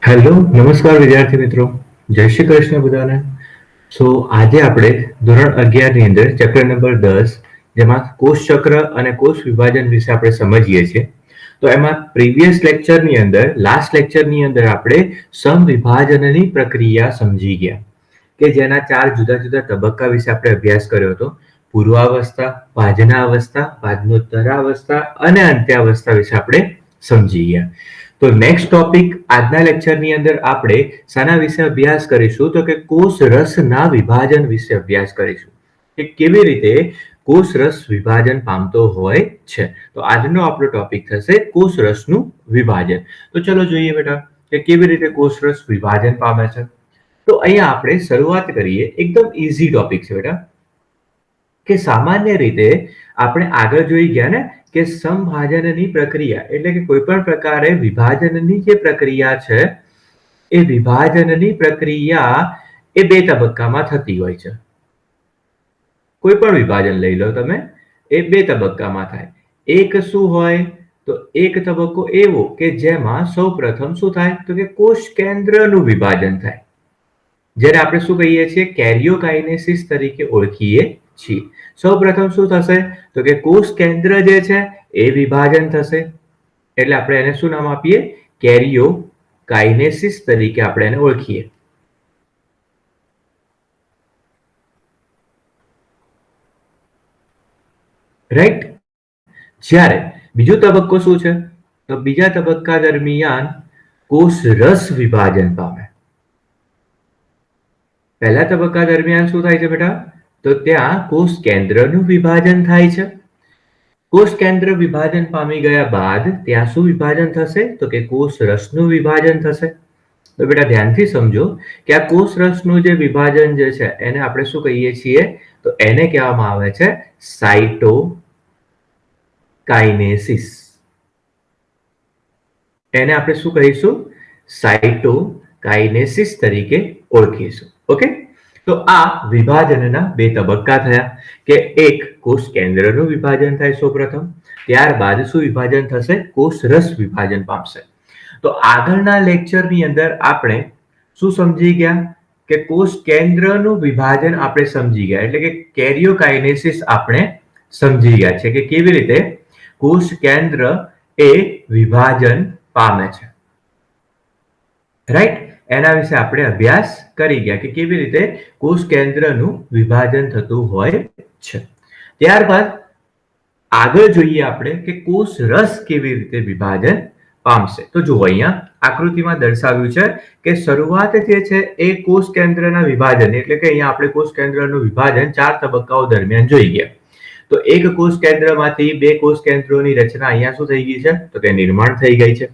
Hello નમસ્કાર વિદ્યાર્થી મિત્રો, જય શ્રી કૃષ્ણ બધાને. આજે આપણે ધોરણ 11 ની અંદર ચેપ્ટર નંબર 10 જેમાં કોષ ચક્ર અને કોષ વિભાજન વિશે આપણે સમજીએ છીએ. તો એમાં પ્રીવિયસ લેક્ચરની અંદર લાસ્ટ લેક્ચરની અંદર આપણે સમવિભાજનની પ્રક્રિયા સમજી ગયા કે જેના 4 જુદા જુદા તબક્કા વિશે આપણે અભ્યાસ કર્યો હતો. પૂર્વાવસ્થા, ભાજનાવસ્થા, ભાજનોત્તરાવસ્થા અને અંત્યાવસ્થા વિશે આપણે સમજી ગયા. તો નેક્સ્ટ ટોપિક આજના લેક્ચરની અંદર આપણે શાના વિશે અભ્યાસ કરીશું તો કે કોષ રસના વિભાજન વિશે અભ્યાસ કરીશું કે કેવી રીતે કોષ રસ વિભાજન પામતો હોય છે. તો આજનો આપણો ટોપિક થશે કોષ રસનું વિભાજન. તો ચલો જોઈએ બેટા કે કેવી રીતે કોષ રસ વિભાજન પામે છે. તો અહીંયા આપણે શરૂઆત કરીએ. એકદમ ઈઝી ટોપિક છે બેટા કે સામાન્ય રીતે આપણે આગળ જોઈ ગયા ને કે સમભાજનની પ્રક્રિયા એટલે કે કોઈ પણ પ્રકારે વિભાજનની જે પ્રક્રિયા છે એ વિભાજનની પ્રક્રિયા એ 2 તબક્કામાં થતી હોય છે. કોઈ પણ વિભાજન લઈ લો તમે, એ 2 તબક્કામાં થાય. એક શું હોય તો એક તબક્કો એવો કે જેમાં સૌપ્રથમ શું થાય તો કે કોષ કેન્દ્રનું વિભાજન થાય, જેને આપણે શું કહીએ છીએ કેરિયોકાઇનેસિસ તરીકે ઓળખીએ છીએ. સૌપ્રથમ શું થશે તો કે કોષ કેન્દ્ર જે છે એ વિભાજન થશે, એટલે આપણે એને શું નામ આપીએ કેરિયોકાઇનેસિસ તરીકે આપણે એને ઓળખીએ. રાઈટ. જ્યારે બીજો તબક્કો શું છે તો બીજા તબક્કા દરમિયાન કોષ રસ વિભાજન પામે. પહેલા તબક્કા દરમિયાન શું થાય છે બેટા તો ત્યાં કોષ કેન્દ્રનું વિભાજન થાય છે. કોષ કેન્દ્ર વિભાજન પામી ગયા બાદ ત્યાં શું વિભાજન થશે તો કે કોષ રસનું વિભાજન થશે. તો બેટા ધ્યાનથી સમજો કે આ કોષ રસનું જે વિભાજન જે છે એને આપણે શું કહીએ છીએ તો એને કહેવામાં આવે છે સાઇટોકાઇનેસિસ. એને આપણે શું કહીશું સાઇટોકાઇનેસિસ તરીકે ઓળખીશું. ઓકે. તો આ વિભાજનના 2 તબક્કા થયા કે એક કોષ કેન્દ્રનું વિભાજન થાય સૌપ્રથમ, ત્યારબાદ શું વિભાજન થશે કોષ રસ વિભાજન પામશે. તો આગળના લેક્ચરની અંદર આપણે શું સમજી ગયા કે કોષ કેન્દ્રનું વિભાજન આપણે સમજી ગયા, એટલે કે કેરિયોકાઇનેસિસ આપણે સમજી ગયા છે કે કેવી રીતે કોષ કેન્દ્ર એ વિભાજન પામે છે. રાઈટ. એના વિશે આપણે અભ્યાસ કરી ગયા કે કેવી રીતે કોષ કેન્દ્રનું વિભાજન થતું હોય છે. ત્યારબાદ આગળ જોઈએ આપણે કે કોષ રસ કેવી રીતે વિભાજન પામશે. તો જુઓ અહીંયા આકૃતિમાં દર્શાવ્યું છે કે શરૂઆત જે છે એ કોષ કેન્દ્રના વિભાજન એટલે કે અહીંયા આપણે કોષ કેન્દ્રનું વિભાજન 4 તબક્કાઓ દરમિયાન જોઈ ગયા. તો એક કોષ કેન્દ્રમાંથી 2 કોષ કેન્દ્રોની રચના અહીંયા શું થઈ ગઈ છે તો કે નિર્માણ થઈ ગઈ છે.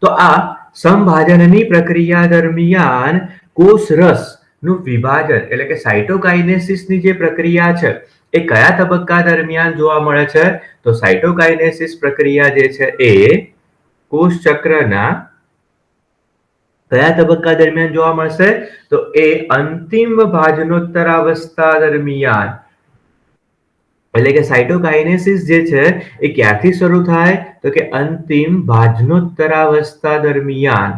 તો આ સમભાજનની પ્રક્રિયા દરમિયાન કોષ રસ નું વિભાજન એટલે કે સાઇટોકાઇનેસિસની જે પ્રક્રિયા છે એ કયા તબક્કા દરમિયાન જોવા મળે છે તો સાઇટોકાઇનેસિસ પ્રક્રિયા જે છે એ કોષ ચક્રના કયા તબક્કા દરમિયાન જોવા મળશે તો એ અંતિમ ભાજનોત્તરાવસ્થા દરમિયાન. એટલે કે સાઇટોકાઇનેસિસ જે છે એ ક્યારથી શરૂ થાય તો કે અંતિમ ભાજનોત્તરાવસ્થા દરમિયાન.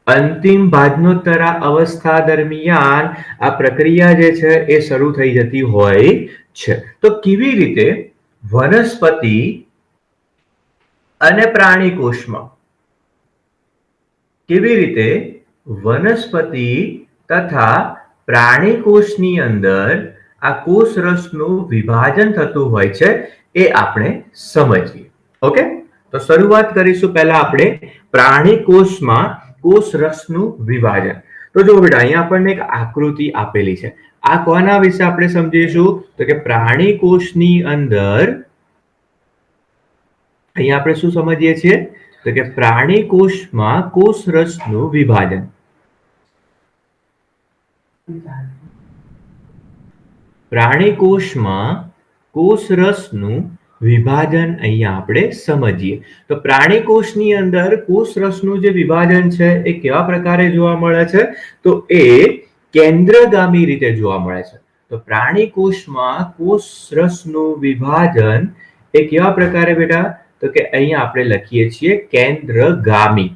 અંતિમ ભાજનોત્તરા અવસ્થા દરમિયાન આ પ્રક્રિયા જે છે એ શરૂ થઈ જતી હોય છે. તો કેવી રીતે વનસ્પતિ અને પ્રાણી કોષમાં કેવી રીતે વનસ્પતિ તથા પ્રાણી કોષની અંદર આ કોષ રસનું વિભાજન થતું હોય છે એ આપણે સમજીએ. ઓકે. તો શરૂઆત કરીશું પહેલા આપણે પ્રાણી કોષમાં કોષ રસનું વિભાજન. તો જો બેટા અહીંયા આપણને એક આકૃતિ આપેલી છે. આ કોના વિશે આપણે સમજીશું તો કે પ્રાણી કોષની અંદર અહીંયા આપણે શું સમજીએ છીએ તો કે પ્રાણી કોષમાં કોષ રસનું વિભાજન. પ્રાણી કોષમાં કોષ રસનું વિભાજન અહીંયા આપણે સમજીએ. તો પ્રાણી કોષની અંદર કોષ રસનું જે વિભાજન છે એ કેવા પ્રકારે જોવા મળે છે તો એ કેન્દ્રગામી રીતે જોવા મળે છે. તો પ્રાણી કોષમાં કોષ રસનું વિભાજન એ કેવા પ્રકારે બેટા? તો કે અહીંયા આપણે લખીએ છીએ કેન્દ્રગામી,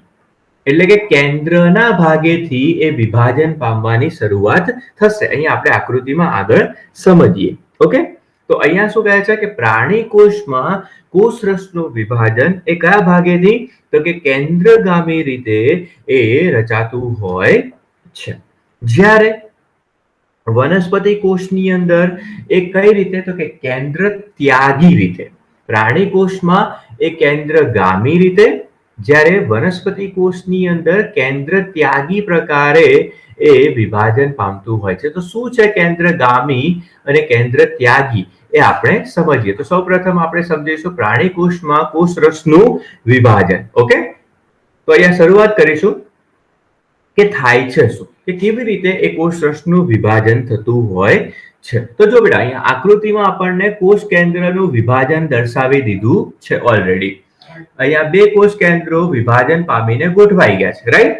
એટલે કે કેન્દ્રના ભાગેથી એ વિભાજન પામવાની શરૂઆત થશે. અહીંયા આપણે આકૃતિમાં આગળ સમજીએ. ઓકે, તો અહીંયા શું કહે છે કે પ્રાણી કોષમાં કોષરસનું વિભાજન એ કયા ભાગેથી? તો કે કેન્દ્રગામી રીતે એ રચાતું હોય છે. જ્યારે વનસ્પતિ કોષની અંદર એ કઈ રીતે? તો કે કેન્દ્ર ત્યાગી રીતે. પ્રાણી કોષમાં એ કેન્દ્રગામી રીતે, જ્યારે વનસ્પતિ કોષની અંદર કેન્દ્ર ત્યાગી પ્રકારે એ વિભાજન પામતું હોય છે. તો શું છે કેન્દ્રગામી અને કેન્દ્ર ત્યાગી એ આપણે સમજીએ. તો સૌપ્રથમ આપણે સમજીશું પ્રાણી કોષમાં કોષરસનું વિભાજન. ઓકે, તો અહીંયા શરૂઆત કરીશું કે થાય છે શું, કે કેવી રીતે એ કોષરસનું વિભાજન થતું હોય છે. તો જો બેટા અહીંયા આકૃતિમાં આપણને કોષ કેન્દ્રનું વિભાજન દર્શાવી દીધું છે ઓલરેડી. અહીંયા બે કોષ કેન્દ્રો વિભાજન પામીને ગોઠવાઈ ગયા છે, રાઈટ?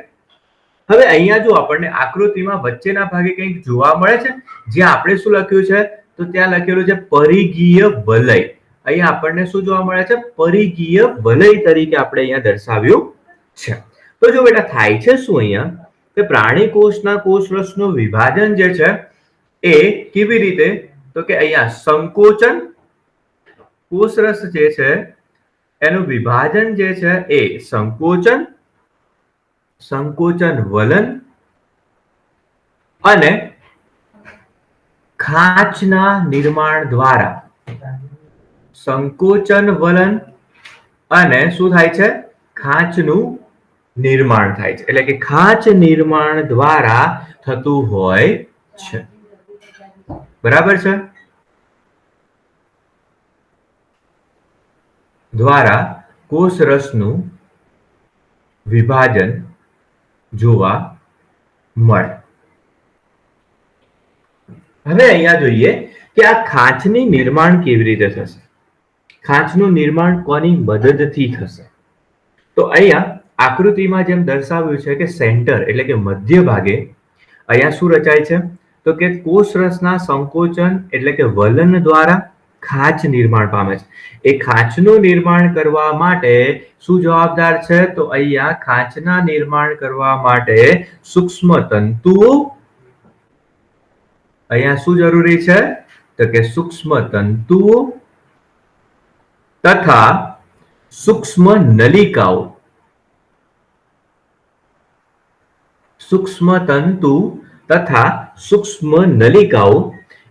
હવે અહીંયા જો આપણને આકૃતિમાં વચ્ચેના ભાગે કંઈક જોવા મળે છે, જ્યાં આપણે શું લખ્યું છે? તો ત્યાં લખેલું છે પરિઘીય વલય. અહીંયા આપણને શું જોવા મળે છે? પરિઘીય વલય તરીકે આપણે અહીંયા દર્શાવ્યું છે. તો જો બેટા થાય છે શું અહીંયા? કે પ્રાણી કોષના કોષરસનું વિભાજન જે છે એ કેવી રીતે? તો કે અહીંયા સંકોચન, કોષરસ જે છે એનું વિભાજન જે છે એ સંકોચન, સંકોચન વલન અને ખાંચના નિર્માણ દ્વારા, સંકોચન વલન અને શું થાય છે? ખાંચનું નિર્માણ થાય છે. એટલે કે ખાંચ નિર્માણ દ્વારા થતું હોય છે. બરાબર છે? દ્વારા કોષરસનું વિભાજન જોવા મળે. હવે અહીંયા જોઈએ કે આ ખાંચની નિર્માણ કેવી રીતે થશે? ખાંચનું નિર્માણ કોની મદદથી થશે? તો અહીંયા આકૃતિમાં જેમ દર્શાવ્યું છે કે સેન્ટર એટલે કે મધ્ય ભાગે અહીંયા શું રચાય છે? તો કે કોષરસના સંકોચન એટલે કે વલન દ્વારા ખાંચ નિર્માણ પામે છે. એ ખાંચનું નિર્માણ કરવા માટે શું જવાબદાર છે? તો અહીંયા ખાંચના નિર્માણ કરવા માટે સૂક્ષ્મ તંતુઓ, અહીંયા શું જરૂરી છે? તો કે સૂક્ષ્મ તંતુઓ તથા સૂક્ષ્મ નલિકાઓ, સૂક્ષ્મ તંતુ તથા સૂક્ષ્મ નલિકાઓ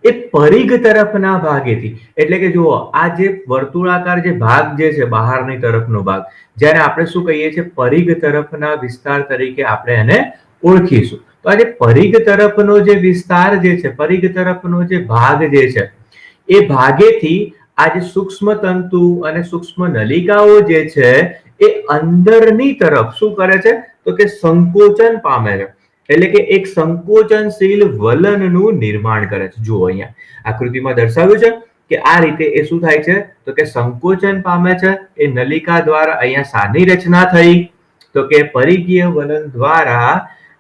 એ પરિઘ તરફના ભાગેથી, એટલે કે જુઓ આ જે વર્તુળાકાર જે ભાગ જે છે બહારની તરફનો ભાગ, જ્યારે આપણે શું કહીએ છીએ? પરિઘ તરફના વિસ્તાર તરીકે આપણે એને ઓળખીશું. તો આ જે પરિઘ તરફનો જે વિસ્તાર જે છે, પરિઘ તરફનો જે ભાગ જે છે એ ભાગેથી આ જે સૂક્ષ્મ તંતુ અને સૂક્ષ્મ નલિકાઓ જે છે એ અંદરની તરફ શું કરે છે? તો કે સંકોચન પામે છે. એટલે કે એક સંકોચનશીલ વલનનું નિર્માણ કરે છે. જુઓ અહીંયા આકૃતિમાં દર્શાવ્યું છે કે આ રીતે એ શું થાય છે? તો કે સંકોચન પામે છે. એ નલિકા દ્વારા અહીંયા શાની રચના થઈ? તો કે પરિઘીય વલન દ્વારા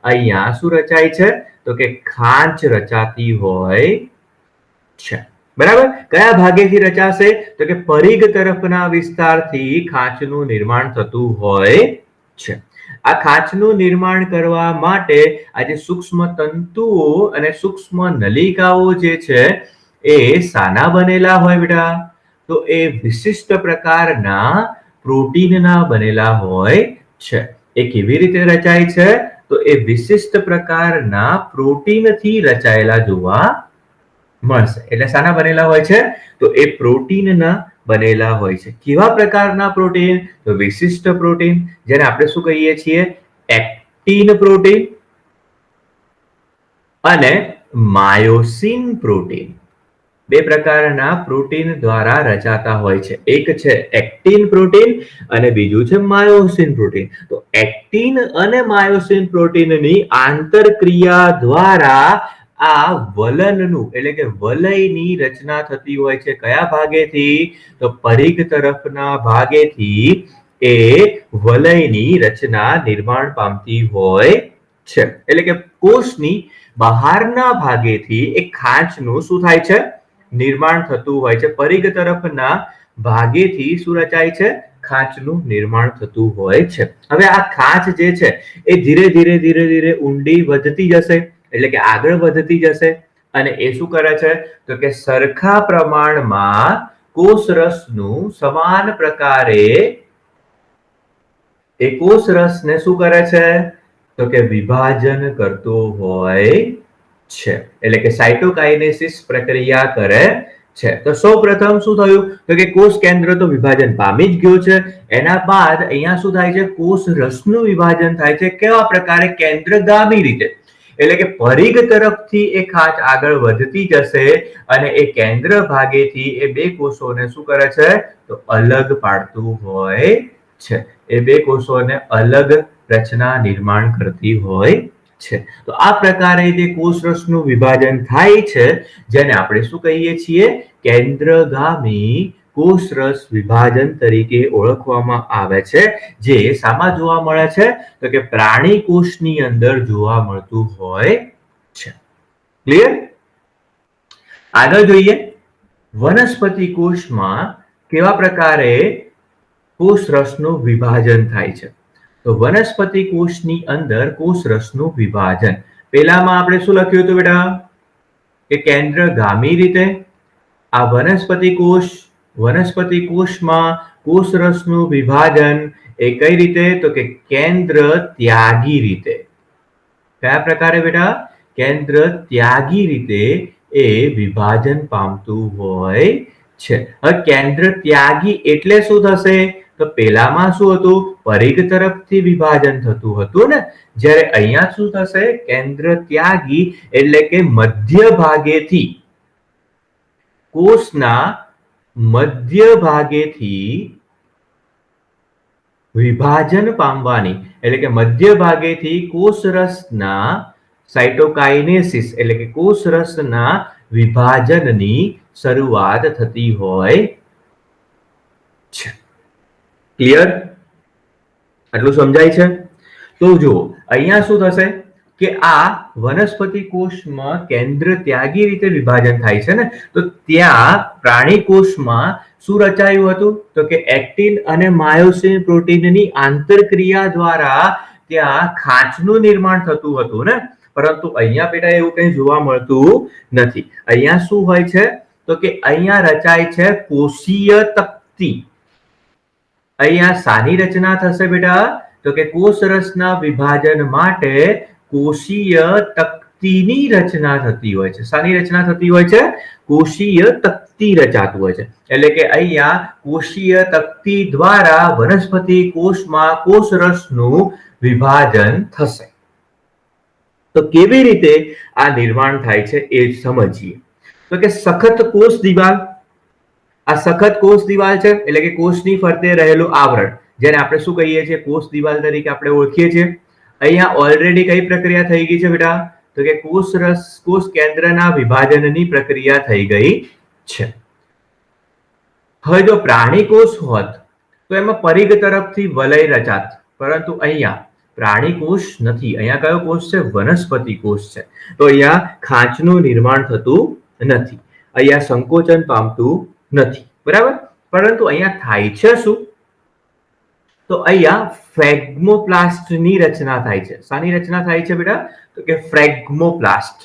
અહીંયા શું રચાય છે? તો કે ખાંચ રચાતી હોય છે. બરાબર? કયા ભાગેથી રચાશે? તો કે પરિઘ તરફના વિસ્તારથી ખાંચનું નિર્માણ થતું હોય છે. આ ખાંચનું નિર્માણ કરવા માટે આ જે સૂક્ષ્મ તંતુઓ અને સૂક્ષ્મ નલિકાઓ જે છે એ શાના બનેલા હોય બેટા? તો એ વિશિષ્ટ પ્રકારના પ્રોટીનના બનેલા હોય છે. એ કેવી રીતે રચાય છે? તો એ વિશિષ્ટ પ્રકારના પ્રોટીનથી રચાયેલા જોવા મળશે. એટલે શાના બનેલા હોય છે? તો એ પ્રોટીનના બનેલા હોય છે. કેવા પ્રકારના પ્રોટીન? તો વિશિષ્ટ પ્રોટીન, જેને આપણે શું કહીએ છીએ? એક્ટિન પ્રોટીન અને માયોસિન પ્રોટીન. બે પ્રકારના પ્રોટીન દ્વારા રચાતા હોય છે. એક છે એક્ટિન પ્રોટીન અને બીજું છે માયોસિન પ્રોટીન. તો એક્ટિન અને માયોસિન પ્રોટીનની આંતરક્રિયા દ્વારા આ વલનનું એટલે કે વલયની રચના થતી હોય છે. કયા ભાગેથી? તો પરિઘ તરફના ભાગેથી એ વલયની રચના નિર્માણ પામતી હોય છે. એટલે કે કોષની બહારના ભાગેથી એક ખાંચનું શું થાય છે? નિર્માણ થતું હોય છે. પરિઘ તરફના ભાગેથી શું રચાય છે? ખાંચનું નિર્માણ થતું હોય છે. હવે આ ખાંચ જે છે એ ધીરે ધીરે ધીરે ધીરે ઊંડી વધતી જશે, એટલે કે આગળ વધતી જશે, અને એ શું કરે છે? તો કે સરખા પ્રમાણમાં કોષરસનું સમાન પ્રકારે એ કોષરસને શું કરે છે? તો કે વિભાજન કરતો હોય છે, એટલે કે સાયટોકાઇનેસિસ પ્રક્રિયા કરે છે. તો સૌપ્રથમ શું થયું? તો કે કોષ કેન્દ્ર તો વિભાજન પામી જ ગયો છે. એના બાદ અહીંયા શું થાય છે? કોષ રસનું વિભાજન થાય છે. કેવા પ્રકારે? કેન્દ્રગામી રીતે, એટલે કે પરિઘ તરફથી એ ખાંચ આગળ વધતી જશે અને એ કેન્દ્ર ભાગેથી એ બે કોષોને શું કરે છે? તો અલગ પાડતું હોય છે. એ બે કોષોને અલગ રચના નિર્માણ કરતી હોય છે. તો આ પ્રકારે જે કોષરસનું વિભાજન થાય છે, જેને આપણે શું કહીએ છીએ? કેન્દ્રગામી કોષરસ વિભાજન તરીકે ઓળખવામાં આવે છે, જે શામાં જોવા મળે છે? તો કે પ્રાણી કોષની અંદર જોવા મળતું હોય છે. ક્લિયર? આગળ જોઈએ, વનસ્પતિ કોષમાં કેવા પ્રકારે કોષરસનું વિભાજન થાય છે. તો વનસ્પતિ કોષની અંદર કોષરસનું વિભાજન પહેલામાં આપણે શું લખ્યું હતું બેટા? કે કેન્દ્રગામી રીતે. આ વનસ્પતિ કોષમાં કોષરસનું વિભાજન એ કઈ રીતે? તો કે કેન્દ્ર ત્યાગી રીતે. કયા પ્રકારે બેટા? કેન્દ્ર ત્યાગી રીતે એ વિભાજન પામતું હોય છે. હવે કેન્દ્ર ત્યાગી એટલે શું થશે? તો પેલામાં શું હતું? પરિઘ તરફથી વિભાજન થતું હતું ને, જ્યારે અહીંયા શું થશે? કેન્દ્ર ત્યાગી એટલે કે મધ્ય ભાગેથી, કોષના મધ્ય ભાગેથી વિભાજન પામવાની, એટલે કે મધ્ય ભાગેથી કોષરસના સાયટોકાઇનેસિસ એટલે કે કોષરસના વિભાજનની શરૂઆત થતી હોય છે. ક્લિયર? આટલું સમજાય છે? તો જો અહીંયા શું થશે કે આ વનસ્પતિ કોષમાં કેન્દ્ર ત્યાગી રીતે વિભાજન થાય છે ને, તો ત્યાં પ્રાણી કોષમાં શું રચાયું હતું? તો કે એક્ટિન અને માયોસિન પ્રોટીનની આંતરક્રિયા દ્વારા ત્યાં ખાંચનું નિર્માણ થતું હતું ને, પરંતુ અહીંયા બેટા એવું કંઈ જોવા મળતું નથી. અહીંયા શું હોય છે? તો કે અહીંયા રચાય છે કોષીય તક્તી. અહીંયા શાની રચના થશે બેટા? તો કે કોષરસના વિભાજન માટે કોષીય તક્તીની રચના થતી હોય છે. શાની રચના થતી હોય છે? કોષીય તક્તી રચાતું હોય છે. એટલે કે અહીંયા કોષીય તક્તી દ્વારા વનસ્પતિ કોષમાં કોષરસનું વિભાજન થશે. તો કેવી રીતે આ નિર્માણ થાય છે એ સમજીએ. તો કે સખત કોષ દિવાલ, આ સખત કોષ દિવાલ છે, એટલે કે કોષની ફરતે રહેલું આવરણ, જેને આપણે શું કહીએ છીએ? કોષ દિવાલ તરીકે આપણે ઓળખીએ છીએ. અહીંયા ઓલરેડી કઈ પ્રક્રિયા થઈ ગઈ છે બેટા? તો કે કોષ કેન્દ્રના વિભાજનની પ્રક્રિયા થઈ ગઈ છે. હવે જો પ્રાણી કોષ હોત તો એમાં પરિઘ તરફથી વલય રચાત, પરંતુ અહીંયા પ્રાણી કોષ નથી. અહીંયા કયો કોષ છે? વનસ્પતિ કોષ છે. તો અહીંયા ખાંચનું નિર્માણ થતું નથી, અહીંયા સંકોચન પામતું નથી, બરાબર? પરંતુ અહીંયા થાય છે શું? તો અહીંયા ફ્રેગમોપ્લાસ્ટની રચના થાય છે. શાની રચના થાય છે બેટા? તો કે ફ્રેગમોપ્લાસ્ટ.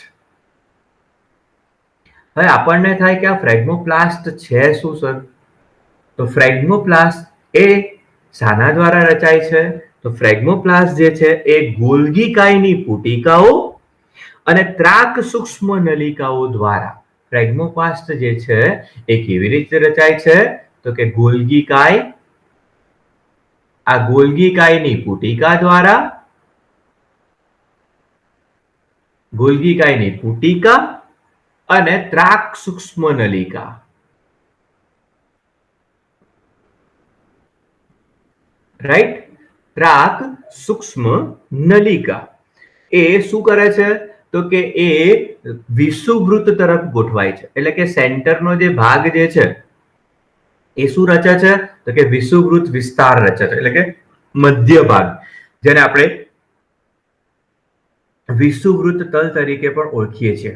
હવે આપણને થાય કે આ ફ્રેગમોપ્લાસ્ટ છે શું સર? તો ફ્રેગમોપ્લાસ્ટ એ શાના દ્વારા રચાય છે? તો ફ્રેગમોપ્લાસ્ટ જે છે એ ગોલ્ગી કાયની પુટિકાઓ અને ત્રાક સૂક્ષ્મ નલિકાઓ દ્વારા ફ્રેગમોપ્લાસ્ટ જે છે એ કેવી રીતે રચાય છે? તો કે ગોલ્ગી કાય, આ ગોલ્ગી કાયની પુટિકા દ્વારા, ગોલ્ગી કાયની પુટિકા અને ત્રાક સૂક્ષ્મ નલિકા, રાઈટ? ત્રાક સૂક્ષ્મ નલિકા એ શું કરે છે? તો કે એ વિષુવવૃત્ત તરફ ગોઠવાય છે, એટલે કે સેન્ટરનો જે ભાગ જે છે એ શું રચે છે? તો કે વિષુવવૃત્ત વિસ્તાર રચે છે, એટલે કે મધ્ય ભાગ, જેને આપણે વિષુવવૃત્ત તલ તરીકે પણ ઓળખીએ છીએ.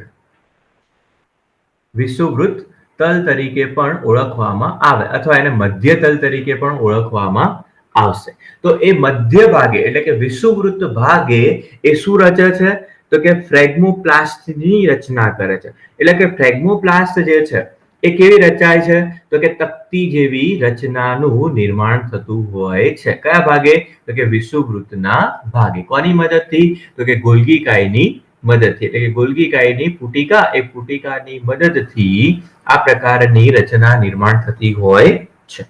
વિષુવવૃત્ત તલ તરીકે પણ ઓળખવામાં આવે અથવા એને મધ્ય તલ તરીકે પણ ઓળખવામાં આવશે. તો એ મધ્ય ભાગે એટલે કે વિષુવવૃત્ત ભાગે એ શું રચે છે? તો કે ફ્રેગમોપ્લાસ્ટની રચના કરે છે. એટલે કે ફ્રેગમોપ્લાસ્ટ જે છે એ કેવી રચાય છે? તો કે તકતી જેવી રચનાનું નિર્માણ થતું હોય છે. કયા ભાગે? તો કે વિષુવવૃત્તના ભાગે. કોની મદદથી? તો કે ગોલ્ગી કાયની મદદથી. એટલે કે ગોલ્ગી કાયની પુટિકા, એ પુટિકાની મદદથી આ પ્રકારની રચના નિર્માણ થતી હોય છે.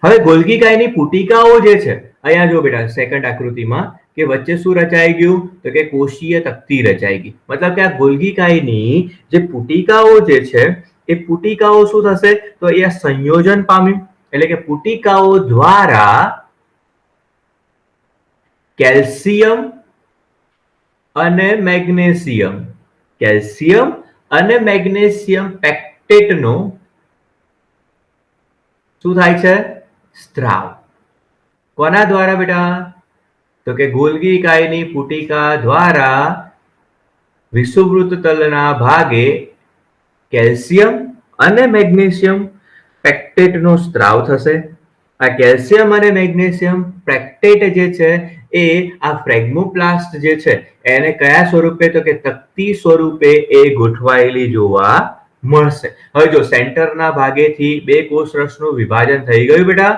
હવે ગોલ્ગી કાયની પુટિકાઓ જે છે, અહીંયા જો બેટા સેકન્ડ આકૃતિમાં કે વચ્ચે શું રચાઈ ગયું? તો કે કોષીય તકતી રચાઈ ગઈ. મતલબ કે આ ગોલ્ગી કાયની જે પુટિકાઓ જે છે એ પુટિકાઓ શું થશે? તો એ સંયોજન પામ્યું. એટલે કે પુટિકાઓ દ્વારા કેલ્શિયમ અને મેગ્નેશિયમ પેક્ટેટનો શું થાય છે? સ્ત્રાવ. કોના દ્વારા બેટા? તો કે ગોલ્ગી કાયની પુટિકા દ્વારા વિષુવવૃત્ત તલના ભાગે કેલ્શિયમ અને મેગ્નેશિયમ પેક્ટેટનો સ્ત્રાવ થશે. આ કેલ્શિયમ અને મેગ્નેશિયમ પેક્ટેટ જે છે એ આ ફ્રેગમોપ્લાસ્ટ જે છે એને કયા સ્વરૂપે? તો કે તકતી સ્વરૂપે એ ગોઠવાયેલી જોવા મળશે. હવે જો સેન્ટરના ભાગેથી બે કોષરસનું વિભાજન થઈ ગયું બેટા.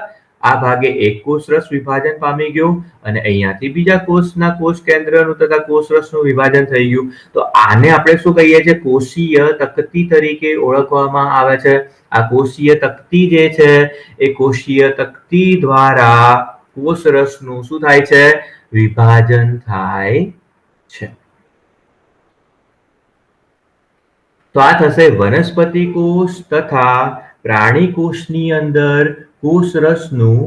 આ ભાગે એક કોષરસ વિભાજન પામી ગયું અને અહીંયાથી બીજા કોષ કેન્દ્રનું તથા કોષરસનું વિભાજન થઈ ગયું. તો આને આપણે શું કહીએ છીએ? કોષીય તકતી તરીકે ઓળખવામાં આવે છે. આ કોષીય તકતી જે છે એ કોષીય તકતી દ્વારા કોષરસનું શું થાય છે? વિભાજન થાય છે. તો આ થશે વનસ્પતિ કોષ તથા પ્રાણી કોષની અંદર કોષરસનું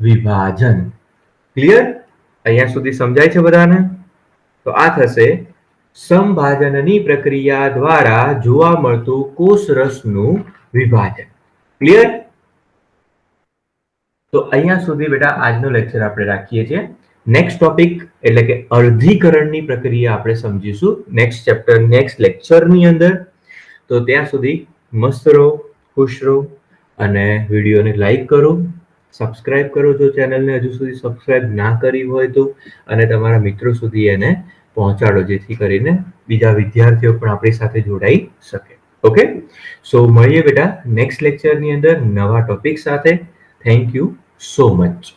વિભાજન. ક્લિયર? અહીંયા સુધી સમજાય છે બધાને? તો આ થશે સમભાજનની પ્રક્રિયા દ્વારા જોવા મળતું કોષરસનું વિભાજન. ક્લિયર? તો અહીંયા સુધી બેટા આજનો લેક્ચર આપણે રાખીએ છીએ. નેક્સ્ટ ટોપિક એટલે કે અર્ધીકરણની પ્રક્રિયા આપણે સમજીશું નેક્સ્ટ ચેપ્ટર, નેક્સ્ટ લેક્ચરની અંદર. તો ત્યાં સુધી મસ્ત રહો, ખુશ રહો અને વિડીયોને લાઈક કરો, સબસ્ક્રાઇબ કરો જો ચેનલને હજુ સુધી સબસ્ક્રાઇબ ના કરી હોય તો, અને તમારા મિત્રો સુધી એને પહોંચાડો જેથી કરીને બીજા વિદ્યાર્થીઓ પણ આપણી સાથે જોડાઈ શકે. ઓકે, સો મળીએ બેટા નેક્સ્ટ લેક્ચરની અંદર નવા ટોપિક સાથે. Thank you so much.